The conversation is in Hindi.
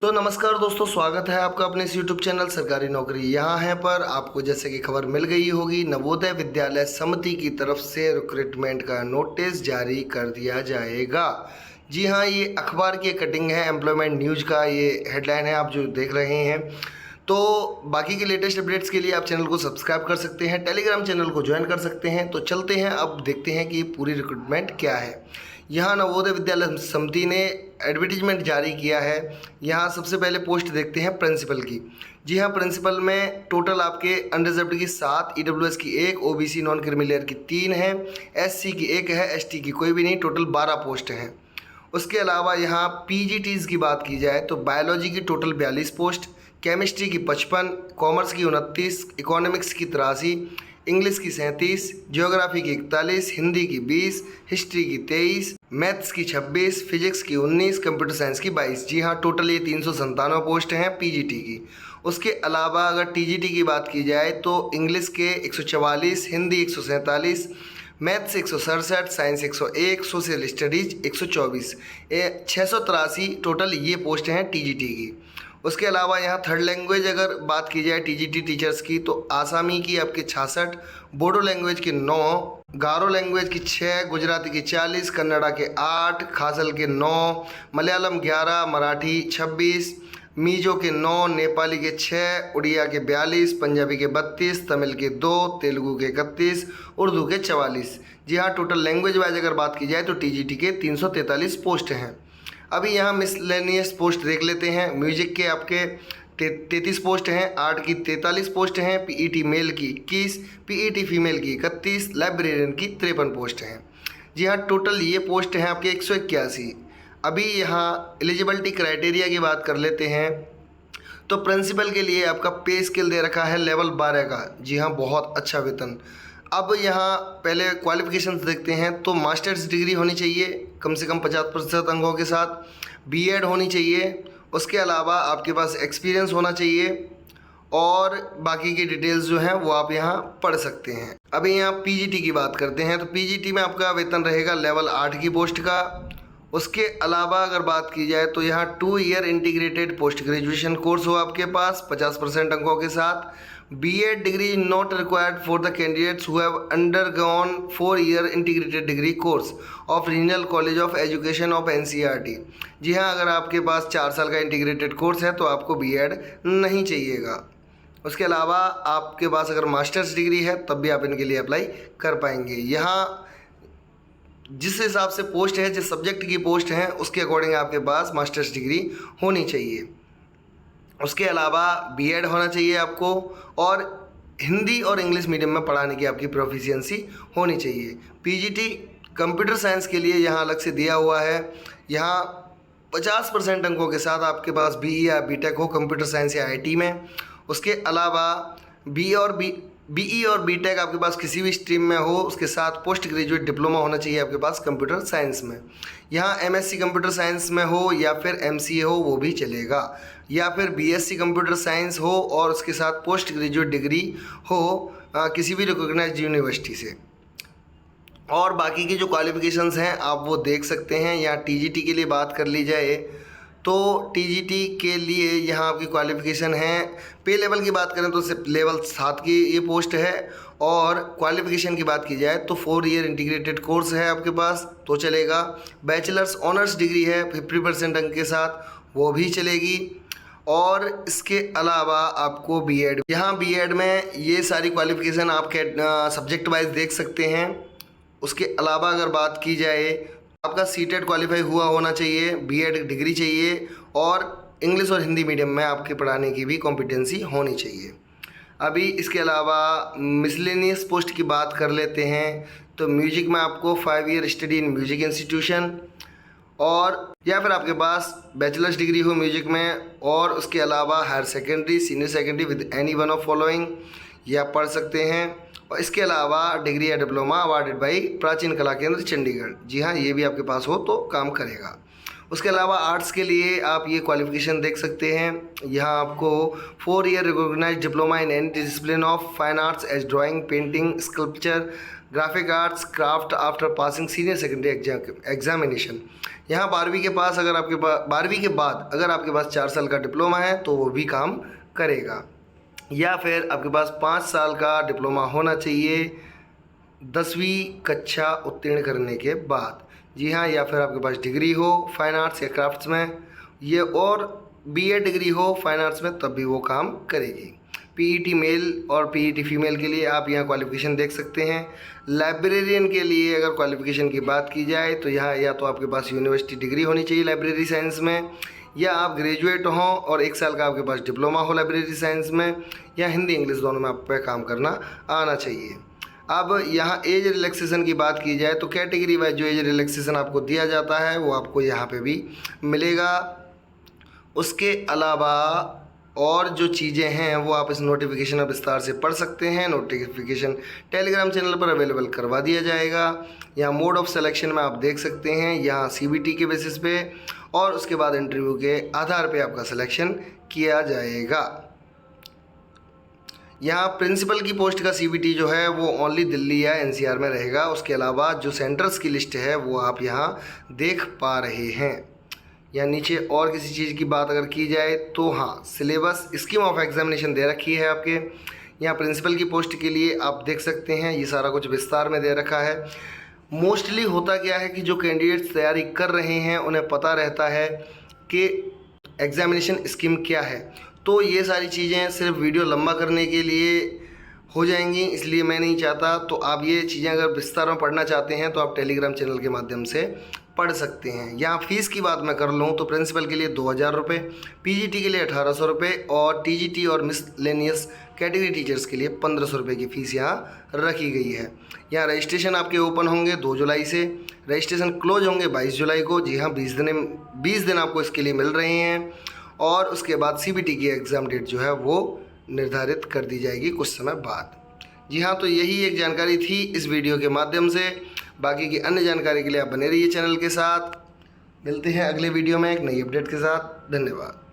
तो नमस्कार दोस्तों, स्वागत है आपका अपने इस YouTube चैनल सरकारी नौकरी यहाँ है पर। आपको जैसे कि खबर मिल गई होगी, नवोदय विद्यालय समिति की तरफ से रिक्रूटमेंट का नोटिस जारी कर दिया जाएगा। जी हाँ, ये अखबार की कटिंग है, एम्प्लॉयमेंट न्यूज़ का ये हेडलाइन है आप जो देख रहे हैं। तो बाकी के लेटेस्ट अपडेट्स के लिए आप चैनल को सब्सक्राइब कर सकते हैं, टेलीग्राम चैनल को ज्वाइन कर सकते हैं। तो चलते हैं, अब देखते हैं कि पूरी रिक्रूटमेंट क्या है। यहाँ नवोदय विद्यालय समिति ने एडवर्टीजमेंट जारी किया है। यहाँ सबसे पहले पोस्ट देखते हैं प्रिंसिपल की। जी हाँ, प्रिंसिपल में टोटल आपके अनरिजर्व्ड की 7, ईडब्ल्यूएस की 1, ओबीसी नॉन क्रीमी की 3 है, एससी की 1 है, एसटी की कोई भी नहीं, टोटल 12 पोस्ट हैं। उसके अलावा यहाँ पीजीटीज़ की बात की जाए तो बायोलॉजी की टोटल 42 पोस्ट, केमिस्ट्री की 55, कॉमर्स की 29, इकोनॉमिक्स की 83, इंग्लिश की 37, ज्योग्राफी की 41, हिंदी की 20, हिस्ट्री की 23, मैथ्स की 26, फिजिक्स की 19, कंप्यूटर साइंस की 22। जी हाँ, टोटल ये 397 पोस्ट हैं पीजीटी की। उसके अलावा अगर टीजीटी की बात की जाए तो इंग्लिश के 144, Hindi 147, maths 167, science 101, social studies 124, 683 total ये पोस्ट हैं टीजीटी की। उसके अलावा यहाँ थर्ड लैंग्वेज अगर बात की जाए टीजीटी टीचर्स की तो आसामी की आपके 66, बोडो लैंग्वेज की 9, गारो लैंग्वेज की 6, गुजराती की 40, कन्नड़ा के 8, खासल के 9, मलयालम 11, मराठी 26, मीजो के 9, नेपाली के 6, उड़िया के 42, पंजाबी के 32, तमिल के 2, तेलुगु के 31, उर्दू के 44। जी हाँ, टोटल लैंग्वेज वाइज अगर बात की जाए तो टीजीटी के 343 पोस्ट हैं। अभी यहाँ मिसलेनियस पोस्ट देख लेते हैं। म्यूजिक के आपके 33 पोस्ट हैं, आर्ट की 43 पोस्ट हैं, पीईटी मेल की 21, पीईटी फीमेल की 31, लाइब्रेरियन की 53 पोस्ट हैं। जी हाँ, टोटल ये पोस्ट हैं आपके 181। अभी यहाँ एलिजिबिलिटी क्राइटेरिया की बात कर लेते हैं तो प्रिंसिपल के लिए आपका पे स्केल दे रखा है लेवल 12 का। जी हाँ, बहुत अच्छा वेतन। अब यहाँ पहले क्वालिफिकेशंस देखते हैं तो मास्टर्स डिग्री होनी चाहिए कम से कम 50% अंकों के साथ, बीएड होनी चाहिए, उसके अलावा आपके पास एक्सपीरियंस होना चाहिए और बाकी की डिटेल्स जो हैं वो आप यहाँ पढ़ सकते हैं। अभी यहाँ पीजीटी की बात करते हैं तो पीजीटी में आपका वेतन रहेगा लेवल 8 की पोस्ट का। उसके अलावा अगर बात की जाए तो यहाँ 2 year integrated post graduation course हो आपके पास 50% अंकों के साथ। BEd degree not required for the candidates who have undergone 4 year integrated degree course of regional college of education of NCERT. जी हाँ, अगर आपके पास 4 साल का इंटीग्रेटेड कोर्स है तो आपको बीएड नहीं चाहिएगा। उसके अलावा आपके पास अगर मास्टर्स डिग्री है तब भी आप इनके लिए अप्लाई कर पाएंगे। यहाँ जिस हिसाब से पोस्ट है, जिस सब्जेक्ट की पोस्ट है उसके अकॉर्डिंग आपके पास मास्टर्स डिग्री होनी चाहिए। उसके अलावा बीएड होना चाहिए आपको और हिंदी और इंग्लिश मीडियम में पढ़ाने की आपकी प्रोफिशिएंसी होनी चाहिए। पीजीटी कंप्यूटर साइंस के लिए यहाँ अलग से दिया हुआ है। यहाँ 50% अंकों के साथ आपके पास बीई या बीटेक हो कंप्यूटर साइंस या आईटी में। उसके अलावा बीई और बीटेक आपके पास किसी भी स्ट्रीम में हो, उसके साथ पोस्ट ग्रेजुएट डिप्लोमा होना चाहिए आपके पास कंप्यूटर साइंस में। यहाँ एमएससी कंप्यूटर साइंस में हो या फिर एमसीए हो वो भी चलेगा, या फिर बीएससी कंप्यूटर साइंस हो और उसके साथ पोस्ट ग्रेजुएट डिग्री हो किसी भी रिकॉग्नाइज्ड यूनिवर्सिटी से। और बाकी की जो क्वालिफिकेशंस हैं आप वो देख सकते हैं। यहाँ टीजीटी के लिए बात कर ली जाए तो टीजीटी के लिए यहाँ आपकी क्वालिफ़िकेशन है। पे लेवल की बात करें तो सिर्फ लेवल 7 की ये पोस्ट है और क्वालिफ़िकेशन की बात की जाए तो 4 ईयर इंटीग्रेटेड कोर्स है आपके पास तो चलेगा। बैचलर्स ऑनर्स डिग्री है 50% अंक के साथ वो भी चलेगी। और इसके अलावा आपको बीएड, यहाँ बीएड में ये सारी क्वालिफ़िकेशन आप सब्जेक्ट वाइज देख सकते हैं। उसके अलावा अगर बात की जाए आपका सीटेट क्वालिफाई हुआ होना चाहिए, बीएड डिग्री चाहिए और इंग्लिश और हिंदी मीडियम में आपके पढ़ाने की भी कॉम्पिटेंसी होनी चाहिए। अभी इसके अलावा मिसलेनियस पोस्ट की बात कर लेते हैं तो म्यूजिक में आपको 5 year study in music institution और या फिर आपके पास बैचलर्स डिग्री हो म्यूजिक में और उसके अलावा higher secondary, senior secondary with any one of following ये आप पढ़ सकते हैं। और इसके अलावा डिग्री या डिप्लोमा अवार्डेड बाई प्राचीन कला केंद्र चंडीगढ़। जी हाँ, ये भी आपके पास हो तो काम करेगा। उसके अलावा आर्ट्स के लिए आप ये क्वालिफिकेशन देख सकते हैं। यहाँ आपको 4 year recognised diploma in any discipline of fine arts as drawing, painting, sculpture, graphic arts craft after passing senior secondary examination. यहाँ 12वीं के पास अगर आपके पास 12वीं के बाद अगर आपके पास 4 साल का डिप्लोमा है तो वो भी काम करेगा, या फिर आपके पास 5 साल का डिप्लोमा होना चाहिए 10वीं कक्षा उत्तीर्ण करने के बाद। जी हाँ, या फिर आपके पास डिग्री हो फाइन आर्ट्स या क्राफ्ट्स में, ये और बीएड डिग्री हो फाइन आर्ट्स में, तब भी वो काम करेगी। पीईटी मेल और पीईटी फीमेल के लिए आप यहाँ क्वालिफिकेशन देख सकते हैं। लाइब्रेरियन के लिए अगर क्वालिफिकेशन की बात की जाए तो यहाँ या तो आपके पास यूनिवर्सिटी डिग्री होनी चाहिए लाइब्रेरी साइंस में, या आप ग्रेजुएट हों और 1 साल का आपके पास डिप्लोमा हो लाइब्रेरी साइंस में, या हिंदी इंग्लिश दोनों में आप पे काम करना आना चाहिए। अब यहाँ एज रिलैक्सेशन की बात की जाए तो कैटेगरी वाइज जो एज रिलैक्सेशन आपको दिया जाता है वो आपको यहाँ पे भी मिलेगा। उसके अलावा और जो चीज़ें हैं वो आप इस नोटिफिकेशन में विस्तार से पढ़ सकते हैं। नोटिफिकेशन टेलीग्राम चैनल पर अवेलेबल करवा दिया जाएगा। यहाँ मोड ऑफ सिलेक्शन में आप देख सकते हैं, यहाँ सीबीटी के बेसिस पे और उसके बाद इंटरव्यू के आधार पे आपका सिलेक्शन किया जाएगा। यहाँ प्रिंसिपल की पोस्ट का सीबीटी जो है वो ओनली दिल्ली या एनसीआर में रहेगा। उसके अलावा जो सेंटर्स की लिस्ट है वो आप यहाँ देख पा रहे हैं। या नीचे और किसी चीज़ की बात अगर की जाए तो हाँ, सिलेबस स्कीम ऑफ एग्जामिनेशन दे रखी है आपके। यहाँ प्रिंसिपल की पोस्ट के लिए आप देख सकते हैं, ये सारा कुछ विस्तार में दे रखा है। मोस्टली होता क्या है कि जो कैंडिडेट्स तैयारी कर रहे हैं उन्हें पता रहता है कि एग्जामिनेशन स्कीम क्या है, तो ये सारी चीज़ें सिर्फ वीडियो लंबा करने के लिए हो जाएंगी, इसलिए मैं नहीं चाहता। तो आप ये चीज़ें अगर विस्तार में पढ़ना चाहते हैं तो आप टेलीग्राम चैनल के माध्यम से पढ़ सकते हैं। यहाँ फ़ीस की बात मैं कर लूँ तो प्रिंसिपल के लिए 2000 रुपये, पीजीटी के लिए 1800 रुपये और टीजीटी और मिसलेनियस कैटेगरी टीचर्स के लिए 1500 रुपये की फ़ीस यहाँ रखी गई है। यहाँ रजिस्ट्रेशन आपके ओपन होंगे 2 जुलाई से, रजिस्ट्रेशन क्लोज होंगे 22 जुलाई को। जी हाँ, 20 दिन आपको इसके लिए मिल रहे हैं और उसके बाद सीबीटी की एग्ज़ाम डेट जो है वो निर्धारित कर दी जाएगी कुछ समय बाद। जी हाँ, तो यही एक जानकारी थी इस वीडियो के माध्यम से। बाकी की अन्य जानकारी के लिए आप बने रहिए चैनल के साथ। मिलते हैं अगले वीडियो में एक नई अपडेट के साथ। धन्यवाद।